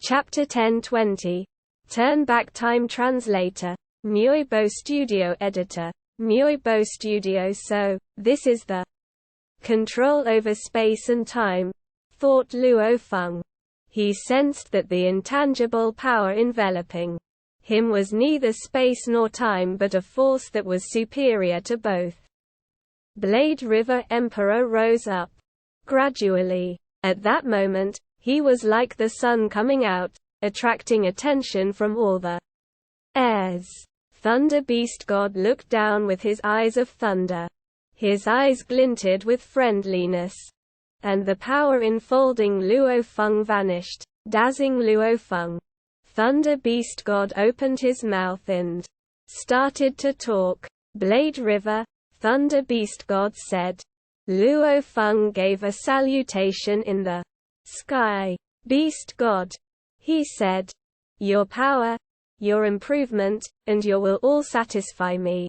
Chapter 10:20. Turn Back Time Translator. Myoibo Studio Editor. Myoibo Studio. So, this is the control over space and time, thought Luo Feng. He sensed that the intangible power enveloping him was neither space nor time but a force that was superior to both. Blade River Emperor rose up. Gradually. At that moment, he was like the sun coming out, attracting attention from all the heirs. Thunder Beast God looked down with his eyes of thunder. His eyes glinted with friendliness. And the power enfolding Luo Feng vanished, dazzling Luo Feng. Thunder Beast God opened his mouth and started to talk. Blade River, Thunder Beast God said. Luo Feng gave a salutation in the sky. Beast God, he said, your power, your improvement, and your will all satisfy me.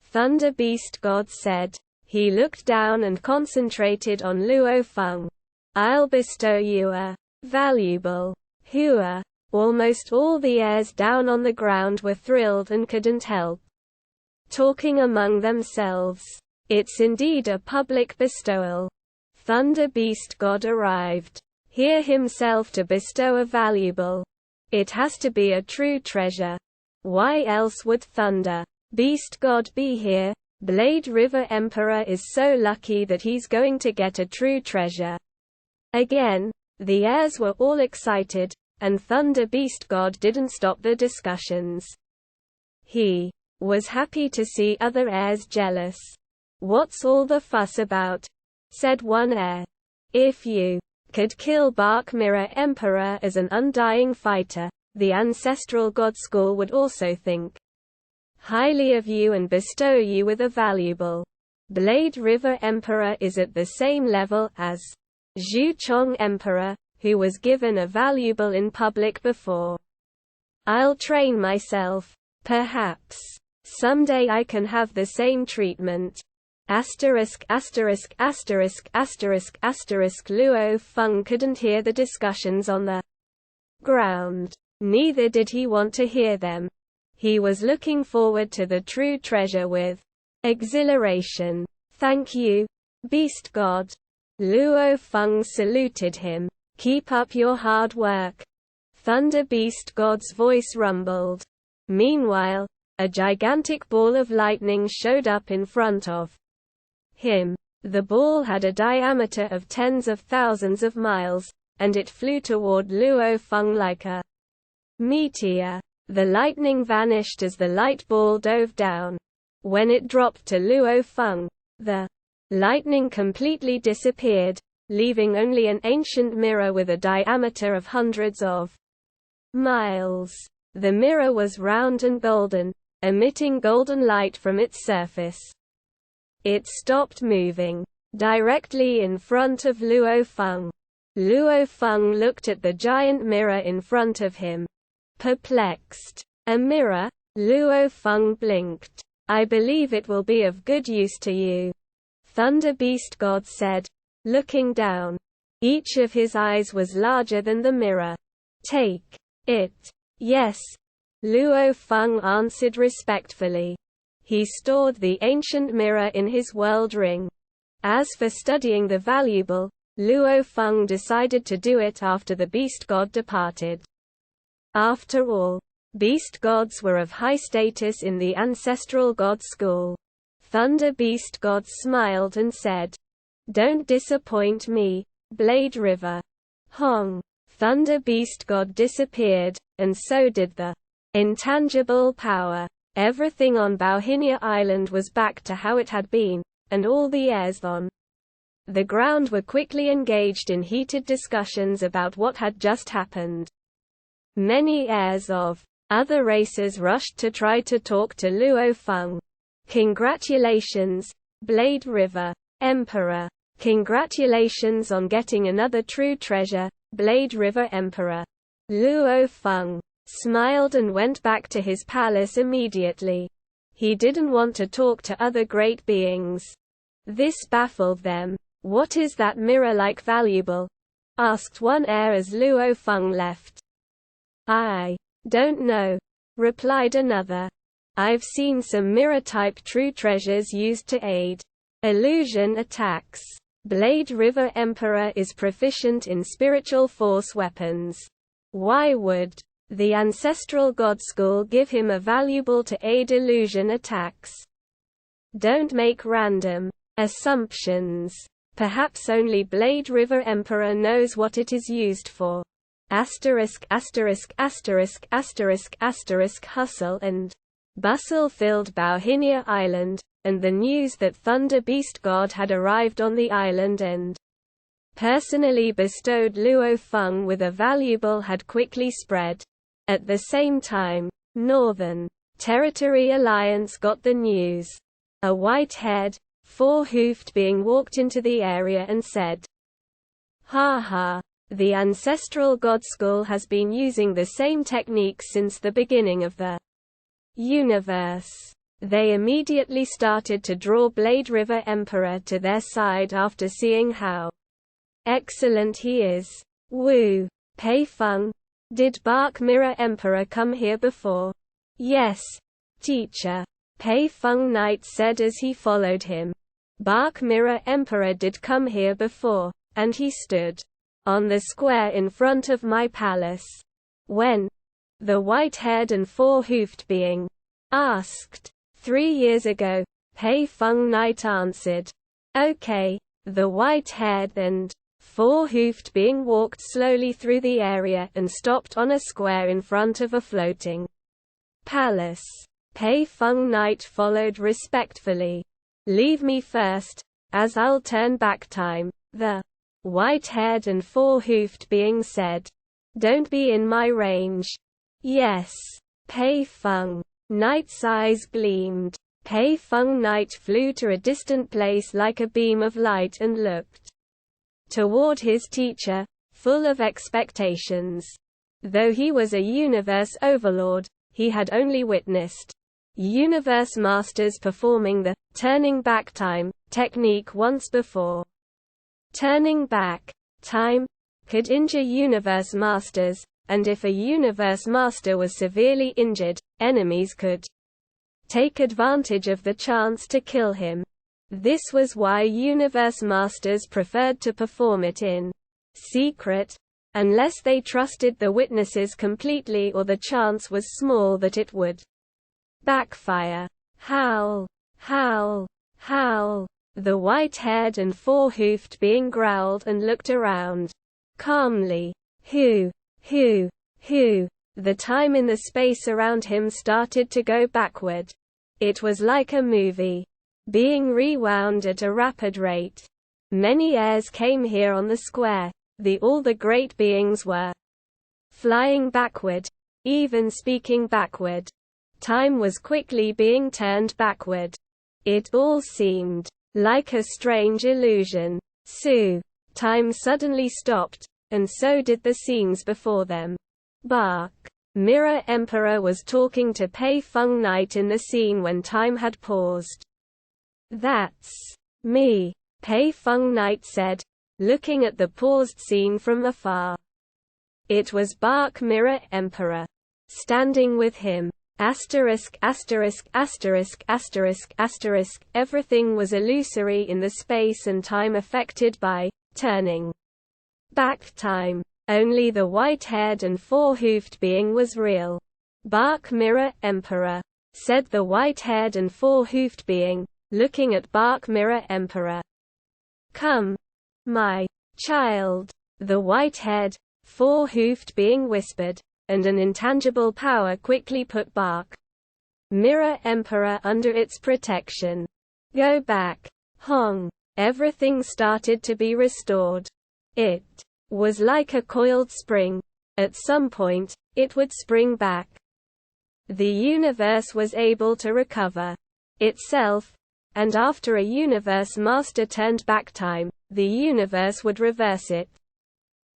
Thunder Beast God said. He looked down and concentrated on Luo Feng. I'll bestow you a valuable hua. Almost all the heirs down on the ground were thrilled and couldn't help talking among themselves. It's indeed a public bestowal. Thunder Beast God arrived here himself to bestow a valuable. It has to be a true treasure. Why else would Thunder Beast God be here? Blade River Emperor is so lucky that he's going to get a true treasure. Again, the heirs were all excited, and Thunder Beast God didn't stop the discussions. He was happy to see other heirs jealous. What's all the fuss about? Said one heir. If you could kill Bark Mirror Emperor as an undying fighter, the ancestral god school would also think highly of you and bestow you with a valuable. Blade River Emperor is at the same level as Zhu Chong Emperor, who was given a valuable in public before. I'll train myself. Perhaps someday I can have the same treatment. Asterisk asterisk asterisk asterisk asterisk. Luo Feng couldn't hear the discussions on the ground. Neither did he want to hear them. He was looking forward to the true treasure with exhilaration. Thank you, Beast God. Luo Feng saluted him. Keep up your hard work. Thunder Beast God's voice rumbled. Meanwhile, a gigantic ball of lightning showed up in front of him. The ball had a diameter of tens of thousands of miles, and it flew toward Luo Feng like a meteor. The lightning vanished as the light ball dove down. When it dropped to Luo Feng, the lightning completely disappeared, leaving only an ancient mirror with a diameter of hundreds of miles. The mirror was round and golden, emitting golden light from its surface. It stopped moving directly in front of Luo Feng. Luo Feng looked at the giant mirror in front of him. Perplexed. A mirror? Luo Feng blinked. I believe it will be of good use to you. Thunder Beast God said, looking down. Each of his eyes was larger than the mirror. Take it. Yes. Luo Feng answered respectfully. He stored the ancient mirror in his world ring. As for studying the valuable, Luo Feng decided to do it after the Beast God departed. After all, beast gods were of high status in the ancestral god school. Thunder Beast God smiled and said, don't disappoint me, Blade River. Hong. Thunder Beast God disappeared, and so did the intangible power. Everything on Bauhinia Island was back to how it had been, and all the heirs on the ground were quickly engaged in heated discussions about what had just happened. Many heirs of other races rushed to try to talk to Luo Feng. Congratulations, Blade River Emperor. Congratulations on getting another true treasure, Blade River Emperor. Luo Feng smiled and went back to his palace immediately. He didn't want to talk to other great beings. This baffled them. What is that mirror-like valuable? Asked one heir as Luo Feng left. "I don't know," replied another. "I've seen some mirror-type true treasures used to aid illusion attacks. Blade River Emperor is proficient in spiritual force weapons. Why would the ancestral god school give him a valuable to aid illusion attacks? Don't make random assumptions. Perhaps only Blade River Emperor knows what it is used for. Hustle and bustle filled Bauhinia Island, and the news that Thunder Beast God had arrived on the island and personally bestowed Luo Feng with a valuable had quickly spread. At the same time, Northern Territory Alliance got the news. A white-haired, four-hoofed being walked into the area and said, "Ha ha, the ancestral god school has been using the same techniques since the beginning of the universe." They immediately started to draw Blade River Emperor to their side after seeing how excellent he is. Wu Pei Feng, did Bark Mirror Emperor come here before? Yes, teacher, Pei Feng Knight said as he followed him. Bark Mirror Emperor did come here before, and he stood on the square in front of my palace. When the white-haired and four-hoofed being asked 3 years ago, Pei Feng Knight answered, "Okay." The white-haired and four-hoofed being walked slowly through the area and stopped on a square in front of a floating palace. Pei Feng Knight followed respectfully. "Leave me first, as I'll turn back time," the white-haired and four-hoofed being said. "Don't be in my range." "Yes." Pei Feng Knight's eyes gleamed. Pei Feng Knight flew to a distant place like a beam of light and looked toward his teacher, full of expectations. Though he was a universe overlord, he had only witnessed universe masters performing the turning back time technique once before. Turning back time could injure universe masters, and if a universe master was severely injured, enemies could take advantage of the chance to kill him. This was why universe masters preferred to perform it in secret, unless they trusted the witnesses completely or the chance was small that it would backfire. Howl, howl, howl. The white-haired and four-hoofed being growled and looked around calmly. Who? The time in the space around him started to go backward. It was like a movie, being rewound at a rapid rate. Many heirs came here on the square. All the great beings were flying backward, even speaking backward. Time was quickly being turned backward. It all seemed like a strange illusion. Time suddenly stopped, and so did the scenes before them. Bark Mirror Emperor was talking to Pei Feng Knight in the scene when time had paused. "That's me," Pei Feng Knight said, looking at the paused scene from afar. It was Bark Mirror Emperor. Standing with him. Everything was illusory in the space and time affected by turning back time. Only the white-haired and four-hoofed being was real. "Bark Mirror Emperor," said the white-haired and four-hoofed being, looking at Bark Mirror Emperor. "Come, my child," the white-haired, four-hoofed being whispered, and an intangible power quickly put Bark Mirror Emperor under its protection. "Go back, Hong." Everything started to be restored. It was like a coiled spring. At some point, it would spring back. The universe was able to recover itself, and after a universe master turned back time, the universe would reverse it.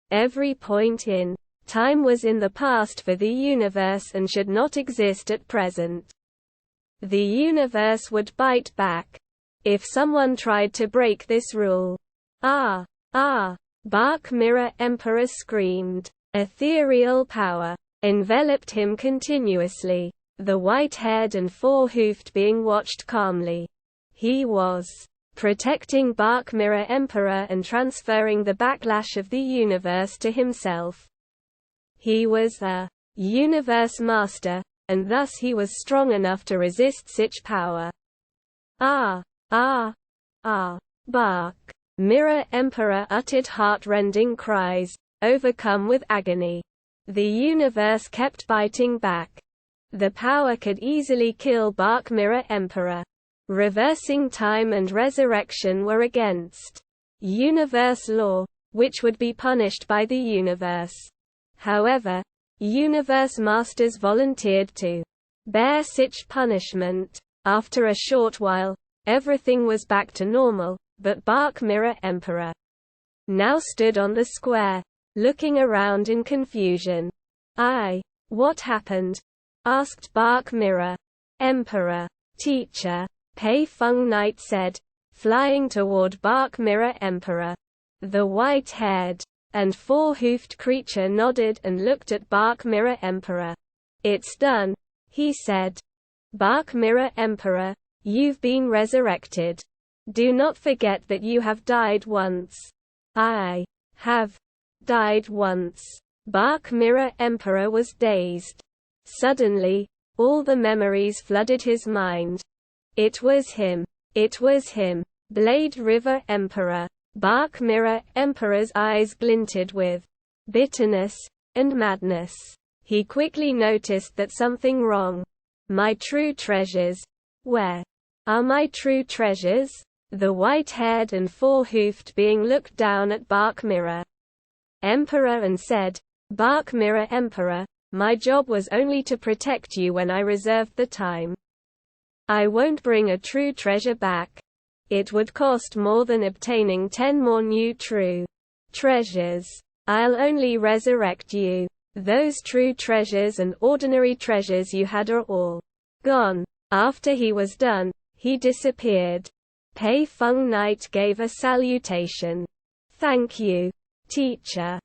Every point in time was in the past for the universe and should not exist at present. The universe would bite back if someone tried to break this rule. Ah! Bark Mirror Emperor screamed. Ethereal power. enveloped him continuously, the white-haired and four-hoofed being watched calmly. He was protecting Bark Mirror Emperor and transferring the backlash of the universe to himself. He was a universe master, and thus he was strong enough to resist such power. Bark Mirror Emperor uttered heart-rending cries, overcome with agony. The universe kept biting back. The power could easily kill Bark Mirror Emperor. Reversing time and resurrection were against universe law, which would be punished by the universe. However, universe masters volunteered to bear such punishment. After a short while, everything was back to normal, but Bark Mirror Emperor now stood on the square, looking around in confusion. What happened?" asked Bark Mirror Emperor. "Teacher," Pei Feng Knight said, flying toward Bark Mirror Emperor. The white-haired and four-hoofed creature nodded and looked at Bark Mirror Emperor. "It's done," he said. "Bark Mirror Emperor, you've been resurrected. Do not forget that you have died once." "I have died once." Bark Mirror Emperor was dazed. Suddenly, all the memories flooded his mind. It was him. It was him. Blade River Emperor. Bark Mirror Emperor's eyes glinted with bitterness and madness. He quickly noticed that something wrong. "My true treasures. Where are my true treasures?" The white-haired and four-hoofed being looked down at Bark Mirror Emperor and said, "Bark Mirror Emperor, my job was only to protect you when I reserved the time. I won't bring a true treasure back. It would cost more than obtaining 10 more new true treasures. I'll only resurrect you. Those true treasures and ordinary treasures you had are all gone." After he was done, he disappeared. Pei Feng Knight gave a salutation. "Thank you, teacher."